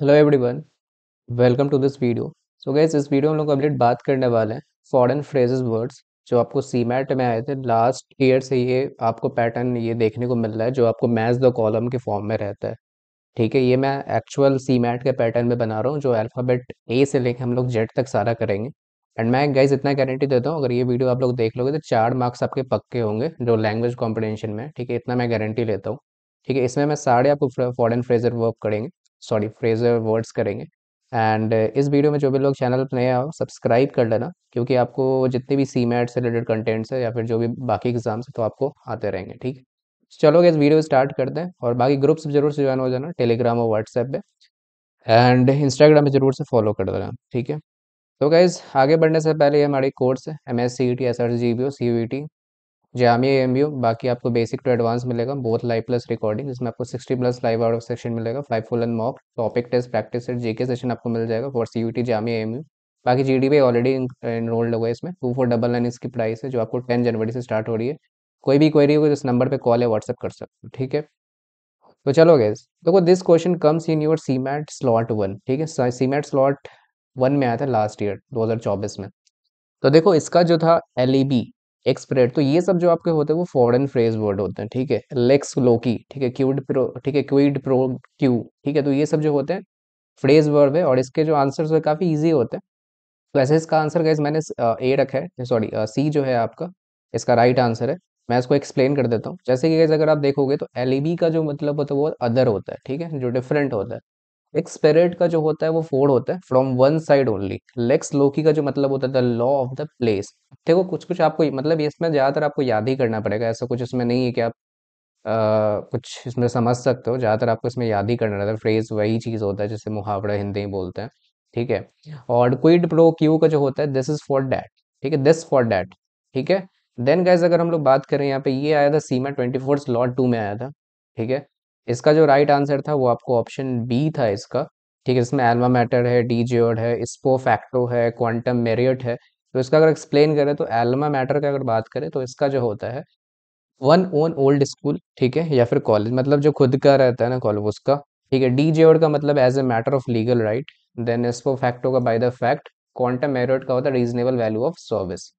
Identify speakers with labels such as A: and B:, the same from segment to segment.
A: Hello everyone, welcome to this video. So guys, इस video में हम लोग कंप्लीट बात करने वाले हैं फॉरेन फ्रेजेस वर्ड्स जो आपको सीमैट में आए थे लास्ट ईयर से। ये आपको पैटर्न ये देखने को मिल रहा है जो आपको मैच द कॉलम के फॉर्म में रहता है। ठीक है, ये मैं एक्चुअल सीमैट के पैटर्न में बना रहा हूँ जो अल्फ़ाबेट ए से लेके हम लोग जेड तक सारा करेंगे। एंड मैं गाइस इतना गारंटी देता हूँ, अगर ये वीडियो आप लोग देख लोगे तो 4 मार्क्स आपके पक्के होंगे जो लैंग्वेज कॉम्पिटिशन में। ठीक है, इतना मैं गारंटी लेता हूँ। ठीक है, इसमें मैं सारे आपको फॉरेन फ्रेजर वर्क करेंगे, सॉरी फ्रेजर वर्ड्स करेंगे। एंड इस वीडियो में जो भी लोग चैनल पर नए आओ सब्सक्राइब कर लेना, क्योंकि आपको जितने भी सी मैट से रिलेटेड कंटेंट्स है या फिर जो भी बाकी एग्जाम्स है तो आपको आते रहेंगे। ठीक है, चलो इस वीडियो स्टार्ट करते हैं। और बाकी ग्रुप्स जरूर से ज्वाइन हो जाना, टेलीग्राम और व्हाट्सएप पे, एंड इंस्टाग्राम पे जरूर से फॉलो कर देना। ठीक है, तो गाइज आगे बढ़ने से पहले ये हमारी कोर्स है MSc ET SRGBO CUET Jamia MBO। बाकी आपको बेसिक टू एडवांस मिलेगा, बोथ लाइव प्लस रिकॉर्डिंग, जिसमें आपको 60+ लाइव आउट ऑफ सेक्शन मिलेगा, 5 full and mock topic test practice set GK session आपको मिल जाएगा फॉर CUET जामिया MBO। बाकी GD पे ऑलरेडी इनरोल्ड हुआ है इसमें। 2499 इसकी प्राइस है जो आपको 10 जनवरी से स्टार्ट हो रही है। कोई भी क्वेरी हो इस नंबर पे कॉल या व्हाट्सएप कर सकते हो। ठीक है, तो चलो गाइस देखो, this question comes in your CMAT slot 1। ठीक है, सीमैट स्लॉट 1 में आया था लास्ट ईयर 2024 में। तो देखो इसका जो था LEB एक्सप्रेड, तो ये सब जो आपके होते हैं वो फॉरेन फ्रेज वर्ड होते हैं। ठीक है, लेक्स लोकी, ठीक है, क्यूड प्रो, ठीक है, क्विड प्रो क्यू। ठीक है, तो ये सब जो होते हैं फ्रेज वर्ड है और इसके जो आंसर्स है काफी इजी होते हैं। तो ऐसे इसका आंसर गाइस मैंने ए रखा है, सॉरी सी जो है आपका इसका राइट आंसर है। मैं इसको एक्सप्लेन कर देता हूँ। जैसे कि गाइस अगर आप देखोगे तो LEB का जो मतलब होता है वो अदर होता है। ठीक है, जो डिफरेंट होता है। एक स्पिरिट का जो होता है वो फोर होता है, from one side only. Lex loci का जो मतलब होता है the law of the place. देखो कुछ कुछ आपको मतलब इसमें ज्यादातर आपको याद ही करना पड़ेगा, ऐसा कुछ इसमें नहीं है कि आप कुछ इसमें समझ सकते हो। ज्यादातर आपको इसमें याद ही करना रहता है, फ्रेज वही चीज होता है जैसे मुहावरा हिंदी में बोलते हैं। ठीक है, और क्विड प्रो क्यू का जो होता है दिस इज फॉर दैट। ठीक है, दिस फॉर दैट। ठीक है, देन गाइस अगर हम लोग बात करें यहाँ पे, ये आया था सीमा 24 स्लॉट 2 में आया था। ठीक है, इसका जो राइट आंसर था वो आपको ऑप्शन बी था इसका। ठीक है, इसमें एल्मा मैटर है, डी जियोड है, स्पो फैक्टो है, क्वांटम मेरिट है। तो इसका अगर एक्सप्लेन करें तो एल्मा मैटर का अगर बात करें तो इसका जो होता है वन ओन ओल्ड स्कूल। ठीक है, या फिर कॉलेज, मतलब जो खुद का रहता है ना कॉलेज उसका। ठीक है, डी जेड का मतलब as a matter of legal right. Then एस्पो फैक्टो का by the fact. Quantum meruit का होता है reasonable value of service.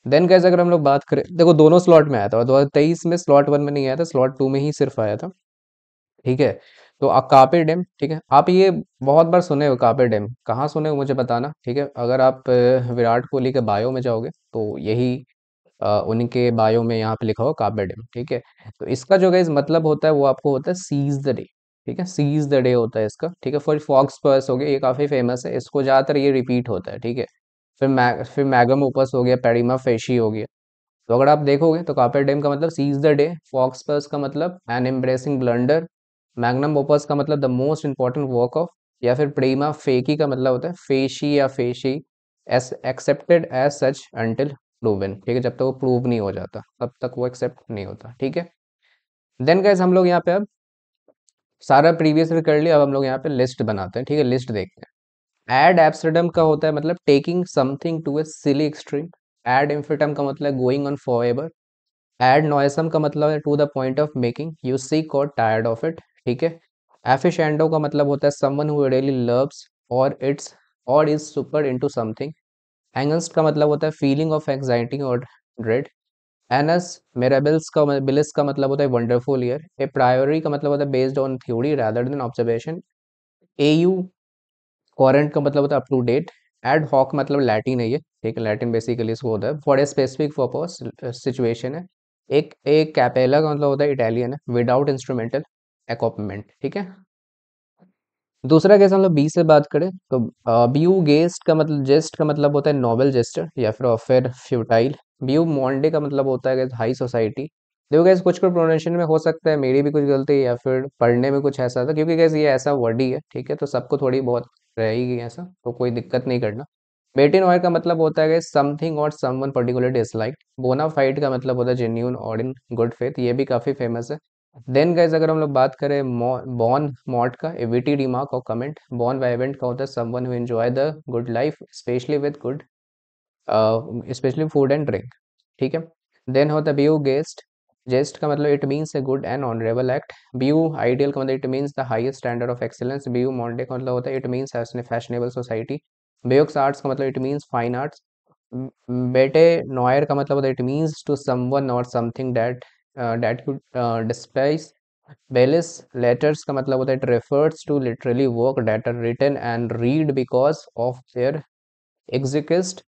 A: Then कैसे अगर हम लोग बात करें, देखो दोनों स्लॉट में आया था, 2023 में स्लॉट 1 में नहीं आया था, स्लॉट 2 में ही सिर्फ आया था। ठीक है, तो कापे डेम। ठीक है, आप ये बहुत बार सुने हो कापे डेम, कहाँ सुने हो मुझे बताना। ठीक है, अगर आप विराट कोहली के बायो में जाओगे तो यही उनके बायो में यहाँ पे लिखा हो काबे डेम। ठीक है, तो इसका जो गाइस मतलब होता है वो आपको होता है सीज द डे। ठीक है, सीज द डे होता है इसका। ठीक है, फॉर फॉक्स पर्स हो गया, ये काफी फेमस है, इसको ज्यादातर ये रिपीट होता है। ठीक है, फिर मैगम ओपस हो गया, पेरिमा फेशी हो गया। तो अगर आप देखोगे तो कार्पेट डेम का मतलब seize the day, faux pas का मतलब an embarrassing blunder, magnum opus का मतलब the most important work of, या फिर प्रीमा फेकी का मतलब होता है फेशी या facie is accepted as such until proven. ठीक है, जब तक वो प्रूव नहीं हो जाता तब तक वो एक्सेप्ट नहीं होता। ठीक है, देन गाइस हम लोग यहाँ पे अब सारा प्रीवियस कर लिया, अब हम लोग यहाँ पे लिस्ट बनाते हैं। ठीक है, लिस्ट देखते हैं। एड एब्सर्डम का होता है मतलब taking something to a silly extreme. Ad infinitum का मतलब going on forever. Ad nauseam का मतलब है to the point of making you sick और टायर्ड ऑफ इट। ठीक है, एफिशेंडो का मतलब होता है समवन हु रियली लव्स और इट्स और is super into something. Angst का मतलब होता है फीलिंग ऑफ एंजाइटी और ड्रेड। एनस मेराबिल्स का बिलिस का मतलब होता है वंडरफुल ईयर। ए प्रायोरी का मतलब होता है based on theory rather than observation. Au courant का मतलब होता है up to date. Ad hoc मतलब लैटिन है ये। ठीक है, लैटिन बेसिकली इसको होता है for a specific purpose situation है। एक कैपेला का मतलब होता है इटालियन है, विदाउट इंस्ट्रूमेंटल एकॉपमेंट। ठीक है, दूसरा केस हम लोग बी से बात करें तो ब्यू गेस्ट का मतलब जेस्ट का मतलब होता है नोबल जेस्टर या फिर फ्यूटाइल। ब्यू मॉन्डे का मतलब होता है हाई सोसाइटी। देखो गैस कुछ कुछ प्रोनाउंसिएशन में हो सकता है मेरी भी कुछ गलती है या फिर पढ़ने में कुछ ऐसा था, क्योंकि गैस ये ऐसा वर्ड ही है। ठीक है, तो सबको थोड़ी बहुत रहेगी ऐसा, तो कोई दिक्कत नहीं करना। मेटिन ऑयर का मतलब होता है समथिंग और समवन पर्टिकुलर डिसलाइक। बोनाफाइड का मतलब होता है जेन्यून और इन गुड फेथ, ये भी काफी फेमस है। देन गाइस अगर हम लोग बात करें बॉन मॉट का विटी रिमार्क और कमेंट। बॉन वाइवेंट का होता है someone who enjoy the good life specially with good, specially food and drink. ठीक है, देन होता है बियो गेस्ट जेस्ट का मतलब it means a good and honourable act. Beau ideal का मतलब it means the highest standard of excellence. Beau monde का मतलब होता है it means fashionable society. Beaux arts का मतलब it means fine arts. Bête noire का मतलब होता है इट मीन्स टू समवन और something that you despise. Belles lettres का मतलब होता है it refers to literally work that are written and read because of their exquisite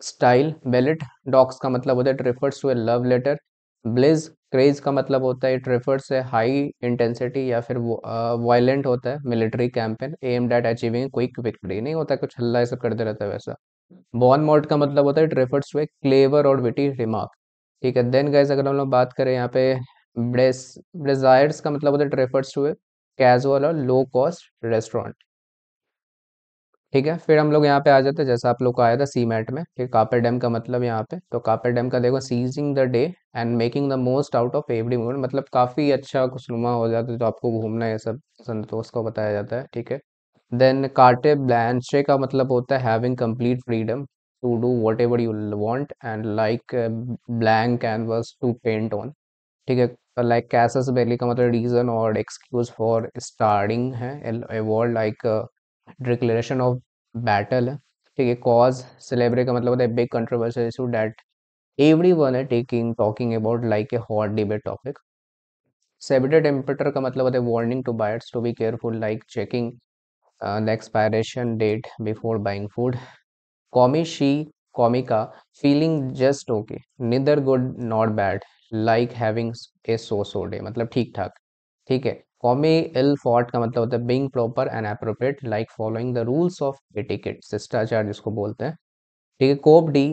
A: style. Billet doux का मतलब होता है it refers to a love letter. Blitzkrieg का मतलब होता है it refers a high intensity या फिर वायलेंट होता है military campaign aimed at achieving quick victory, नहीं होता है कुछ हल्ला ऐसा करते रहता है वैसा। बॉन मोड का मतलब होता है it refers to a clever or witty remark. ठीक है, देन गाइस अगर हम लोग बात करें यहाँ पे ब्रेजायर्स का मतलब होता है it refers to a casual or low cost restaurant. ठीक है, फिर हम लोग यहाँ पे आ जाते हैं जैसा आप लोग को आया था सी मैट में कि कार्पेट डेम का मतलब यहाँ पे, तो कार्पेट डेम का देखो seizing the day and making the most out of every moment, मतलब काफ़ी अच्छा खुशनुमा हो जाता है, तो आपको घूमना है सब पसंद है, तो उसको बताया जाता है। ठीक है, देन कार्टे ब्लैंचे का मतलब होता है having complete freedom to do whatever you want and like blank canvas to paint on. ठीक है, लाइक कैसस बेली का मतलब रीजन और एक्सक्यूज फॉर स्टार्टिंग है। A word like declaration of battle है। ठीक है, कॉज सेलिब्रेट का मतलब होता है big controversial issue that everyone है taking talking about like a hot debate topic. सेबिटेड टेम्परेचर का मतलब होता है warning to buyers to be careful like checking the expiration date before buying food. Comme ci comme ça feeling just okay neither good not bad like having a so day, मतलब ठीक ठाक। ठीक है, कॉमी इल फॉर्ट का मतलब होता है being proper and appropriate like following the rules of etiquette, शिष्टाचार जिसको बोलते हैं। ठीक है, कोप डी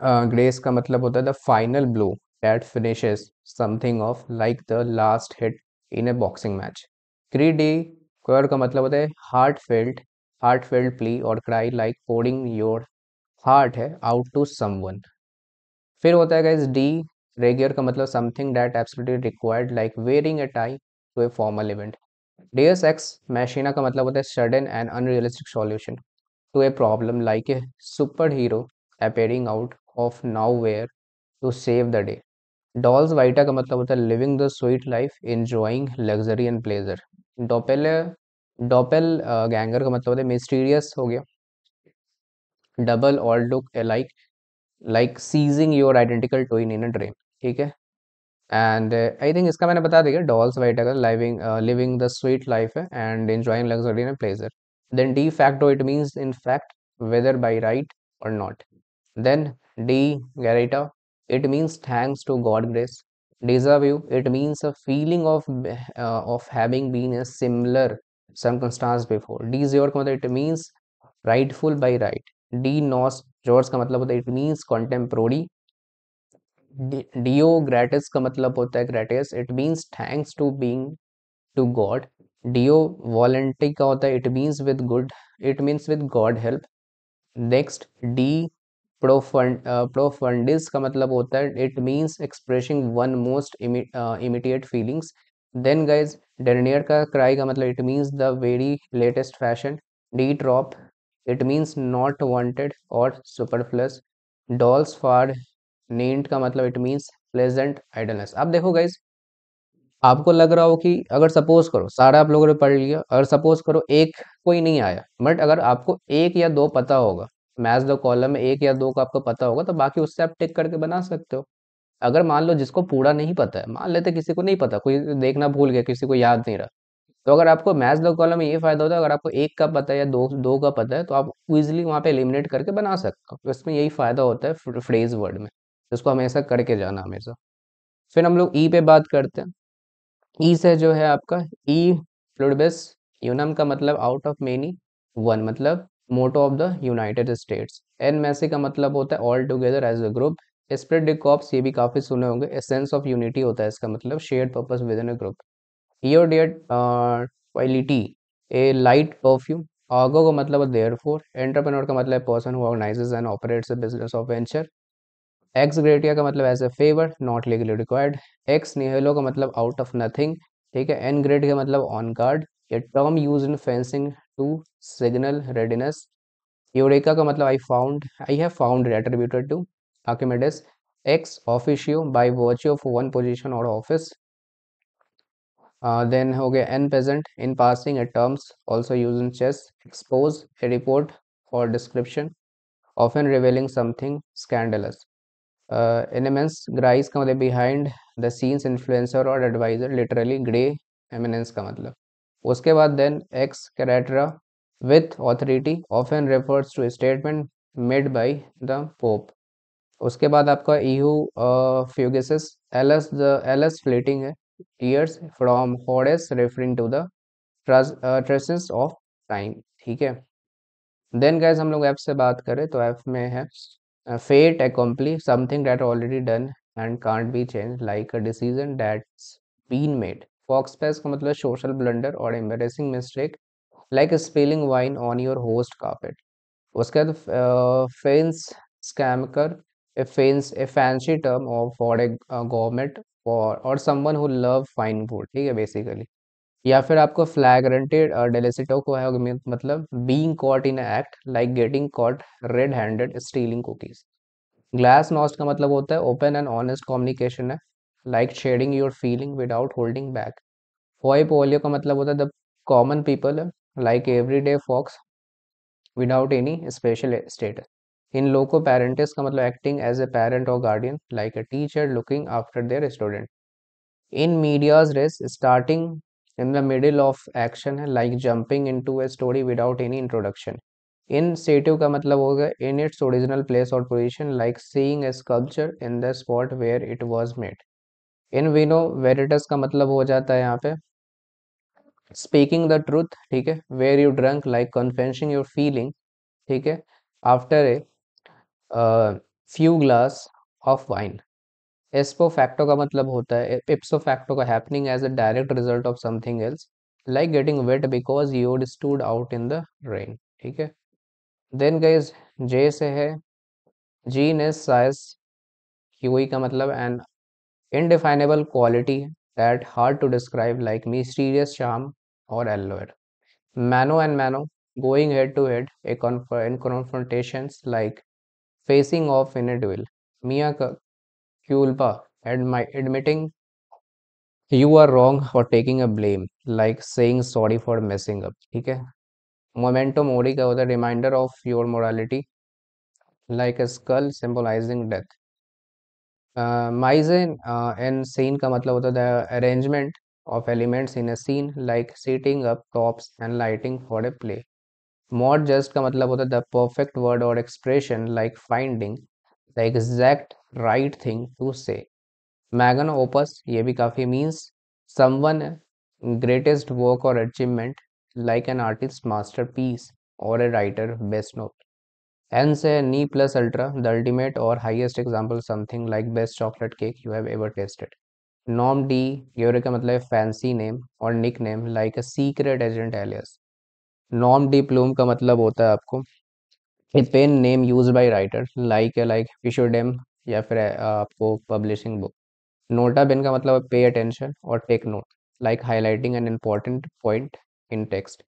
A: ग्रेस का मतलब होता है the final blow that finishes something of like the last hit in a boxing match. Cri de coeur का मतलब होता है हार्ट फेल्ट प्ली और cry like pouring your heart है आउट टू समवन। फिर होता है गाइस डी रेगियर का मतलब something that absolutely required like wearing a tie to a formal event. Deus ex machina का मतलब होता है sudden and unrealistic solution to a problem like a super hero appearing out of nowhere to save the day। Dolce vita का मतलब होता है living the sweet life enjoying luxury and pleasure। Doppel doppelganger का मतलब होता है mysterious हो गया। डबल और look like like seeing your identical twin in a dream. ठीक है, एंड आई थिंक इसका मैंने बता दिया डॉल्स वाइटा का लिविंग द स्वीट लाइफ है and enjoying luxury and pleasure. Then de facto it means in fact whether by right or not. Then D Garita, it means thanks to God grace. Deja vu, it means a feeling of having been a similar circumstance before. D Zior का मतलब it means rightful by right. D Nos George का मतलब होता है it means contemporary. Dio gratis का मतलब होता है gratis, it means thanks to being to God. Dio volenti का होता है it means with God help. Next de profundis का मतलब होता है it means expressing one most immediate feelings. Then guys dernier का क्राई का मतलब it means the very latest fashion. De trop it means not wanted और superfluous. Dolls for नींट का मतलब इट मींस प्लेजेंट आइडलनेस। अब देखो गाइज, आपको लग रहा हो कि अगर सपोज करो सारा आप लोगों ने पढ़ लिया, अगर सपोज करो एक कोई नहीं आया, बट अगर आपको एक या दो पता होगा, मैच द कॉलम में एक या दो का आपको पता होगा, तो बाकी उससे आप टिक करके बना सकते हो। अगर मान लो जिसको पूरा नहीं पता है, मान लेते किसी को नहीं पता, कोई देखना भूल गया, किसी को याद नहीं रहा, तो अगर आपको मैच द कॉलम में ये फायदा होता है, अगर आपको एक का पता है या दो दो का पता है, तो आप इजिली वहाँ पे एलिमिनेट करके बना सकते हो। तो इसमें यही फायदा होता है फ्रेज वर्ड में, इसको हमेशा करके जाना हमेशा। फिर हम लोग ई पे बात करते हैं। ई से जो है आपका ई प्लुरबिस यूनम का मतलब आउट ऑफ मेनी वन, मतलब motto of the United States. En masse का मतलब होता है all together as a group. Esprit de corps ये भी काफी सुने होंगे, एसेंस ऑफ यूनिटी होता है इसका मतलब shared purpose within a group. ईयर डियर quality a light perfume. Ergo का मतलब देयरफॉर। एंटरप्रेन्योर का मतलब person who organises and operates a business of venture. Ex gratia का मतलब as a favour not legally required. Ex nihilo का मतलब आउट ऑफ नथिंग। ठीक है, एन ग्रेड का मतलब ऑन गार्ड। ये term use in fencing to signal readiness. Eureka का मतलब I have found attributed to Archimedes. Ex officio by virtue of one position or office. Then हो गया en passant in passing a terms also use in chess exposé a report और description often revealing something scandalous éminence grise का मतलब behind the scenes influencer और adviser literally grey eminence का मतलब उसके बाद then ex cathedra with authority often refers to statement made by the Pope उसके बाद आपका ईहू फ्यूगेसिस एलएस फ्लीटिंग है years from Horace referring to the traces of time ठीक है देन गाइस हम लोग ऐप से बात करें तो ऐप में है fait accompli something that already done and can't be change like a decision that's been made faux का मतलब सोशल ब्लंडर और embarrassing mistake like spilling wine on your host carpet उसके बाद फेंस स्कैमकर a fancy term of for a government for और someone who love fine food ठीक है बेसिकली या फिर आपको फ्लैग्रेंटेड डेलिसिटो को है मतलब being caught in act like getting caught red handed stealing cookies glasnost का मतलब होता है ओपन एंड ऑनेस्ट कम्युनिकेशन है like sharing your feeling without holding back hoi polloi का मतलब होता है द कॉमन पीपल है like every day folks without any special status in loco parentis का मतलब एक्टिंग एज ए पेरेंट और guardian like a teacher looking after their student in medias res starting in the middle of action है like jumping into a story without any introduction in situ का मतलब होगा in its original place और position like seeing a sculpture in the spot where it was made in vino veritas का मतलब हो जाता है यहाँ पे स्पीकिंग द ट्रूथ ठीक है where you drunk like confessing your feeling ठीक है after a few glass of wine एस्पो फैक्टो का मतलब होता है इप्सो फैक्टो का happening as a direct result of something else like getting wet because you stood out in the rain ठीक है देन गाइस जे से है जीन एस साइज ह्यूई का मतलब an indefinable quality that hard to describe like mysterious charm और allure mano and mano going head to head in confrontations like facing off in a duel mia culpa admitting you are wrong for taking a blame like saying sorry for messing up ठीक है memento मोरी का होता है reminder of your morality like a skull symbolizing death mise en scène का मतलब होता है the arrangement of elements in a scene like sitting up props and lighting for a play mot juste का मतलब होता है द परफेक्ट वर्ड और expression like finding the exact right thing to say magnum opus ये भी काफ़ी means someone greatest work और achievement like an artist master piece और ए राइटर बेस्ट नोट एन से ne plus ultra the ultimate और highest example something like best chocolate cake you have ever tasted nom de guerre का मतलब fancy name और nickname like a secret agent alias nom de plume का मतलब होता है आपको a pen name use by writer like pseudonym या फिर आपको पब्लिशिंग बुक नोटा बेन का मतलब पे अटेंशन और take note like highlighting an important point in text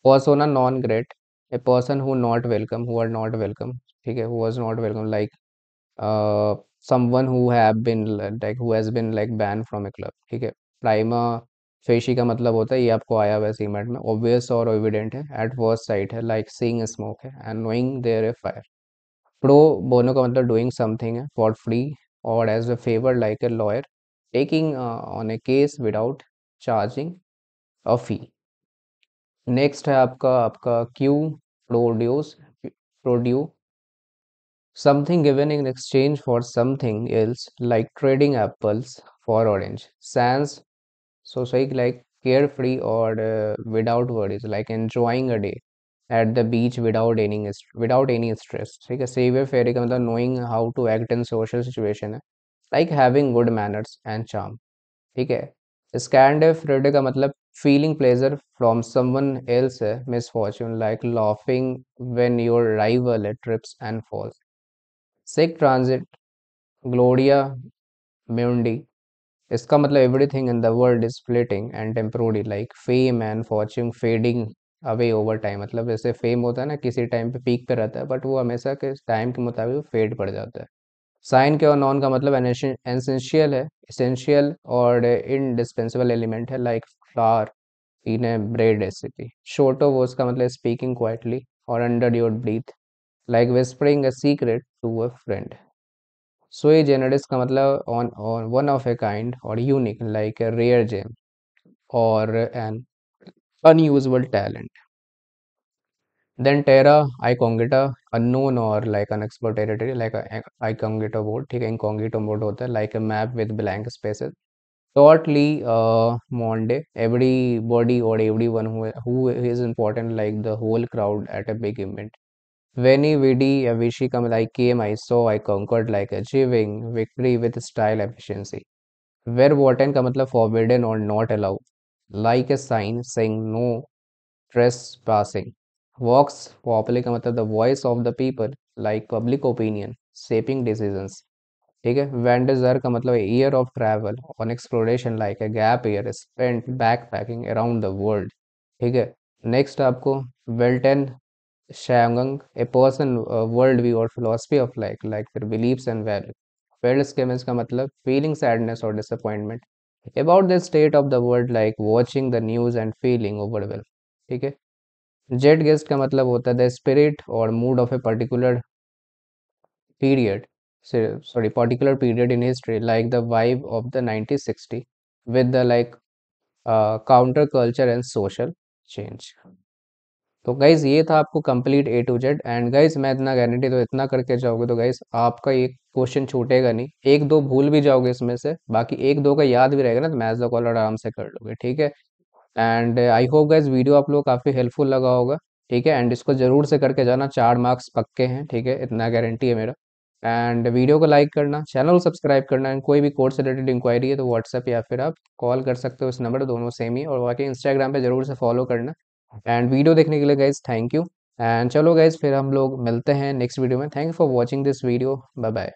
A: persona non grata a person who not welcome who are not welcome ठीक है who was not welcome like someone who have been like who has been like banned from a club ठीक है prima facie का मतलब होता है ये आपको आया हुआ है सीमेंट में ऑब्वियस और एविडेंट है एट फर्स्ट साइट है लाइक सीइंग स्मोक है and knowing there a fire pro bono का मतलब डूइंग समथिंग है फॉर फ्री और as a favour like a lawyer taking on a case without charging a fee next है आपका quid pro प्रोड्यू something given in exchange for something else, like trading apples for orange. Sans, so say like carefree or without worries, like enjoying a day at the beach without any stress. ठीक है saviour फेरी का मतलब knowing how to act in social situation है like having good manners and charm. ठीक है स्कैंडे फ्रेडे का मतलब feeling pleasure from someone else है misfortune like laughing when your rival trips and falls. Sic transit gloria mundi इसका मतलब everything in the world is fleeting and temporary like fame and fortune fading away over time मतलब जैसे fame होता है ना किसी time पे peak पे रहता है बट वो हमेशा के टाइम के मुताबिक फेड पड़ जाता है साइन के और नॉन का मतलब एसेंशियल है, इसेंशियल और इनडिस्पेंसेबल एलिमेंट है, like flour in a bread recipe. Sotto voce का मतलब स्पीकिंग क्वाइटली और under your breath, like whispering a secret to a friend. Sui generis का मतलब on one of a kind और unique, like a rare gem और an unusual talent. Then terra incognita, unknown और like unexplored territory, like incognito board, ठीक है, incognito mode होता है, like a map with blank spaces. Shortly, Monday, everybody or everyone who is important, like the whole crowd at a big event. Veni Vidi Vici come, like came, I saw, I conquered, like achieving victory with style efficiency. Verboten का मतलब forbidden or not allowed, like a sign saying no trespassing. Vox populi का मतलब the voice of the people, like public opinion shaping decisions. ठीक है। वेंडेजर का मतलब year of travel on exploration, like a gap year spent backpacking around the world. ठीक है। Next आपको वेल्टन शैंगंग, a person world view और फिलोसफी ऑफ लाइक फिर beliefs and value. Weld स्केमेंस का मतलब फीलिंग सैडनेस और disappointment about the state of the world, like watching the news and feeling overwhelm. ठीक है। जेट गेस्ट का मतलब होता है द स्पिरिट और mood off a particular period, sorry, particular period in history, like the vibe of the 1960 with the like counter culture and social change. तो guys ये था आपको complete A to Z. And guys मैं इतना guarantee तो इतना करके जाओगे तो गाइज आपका एक क्वेश्चन छूटेगा नहीं, एक दो भूल भी जाओगे इसमें से, बाकी एक दो का याद भी रहेगा ना, तो मैथ द कॉल आराम से कर लोगे। ठीक है। And I hope guys video आप लोग काफ़ी हेल्पफुल लगा होगा। ठीक है। एंड इसको जरूर से करके जाना, 4 मार्क्स पक्के हैं। ठीक है, इतना गारंटी है मेरा। एंड वीडियो को लाइक करना, चैनल को सब्सक्राइब करना। एंड कोई भी कोर्स से रिलेटेड इंक्वायरी है तो व्हाट्सएप या फिर आप कॉल कर सकते हो, इस नंबर दोनों सेम ही। और बाकी इंस्टाग्राम पे जरूर से फॉलो करना। एंड वीडियो देखने के लिए गाइज थैंक यू। एंड चलो गाइज फिर हम लोग मिलते हैं नेक्स्ट वीडियो में। Thank you for watching this video. Bye bye.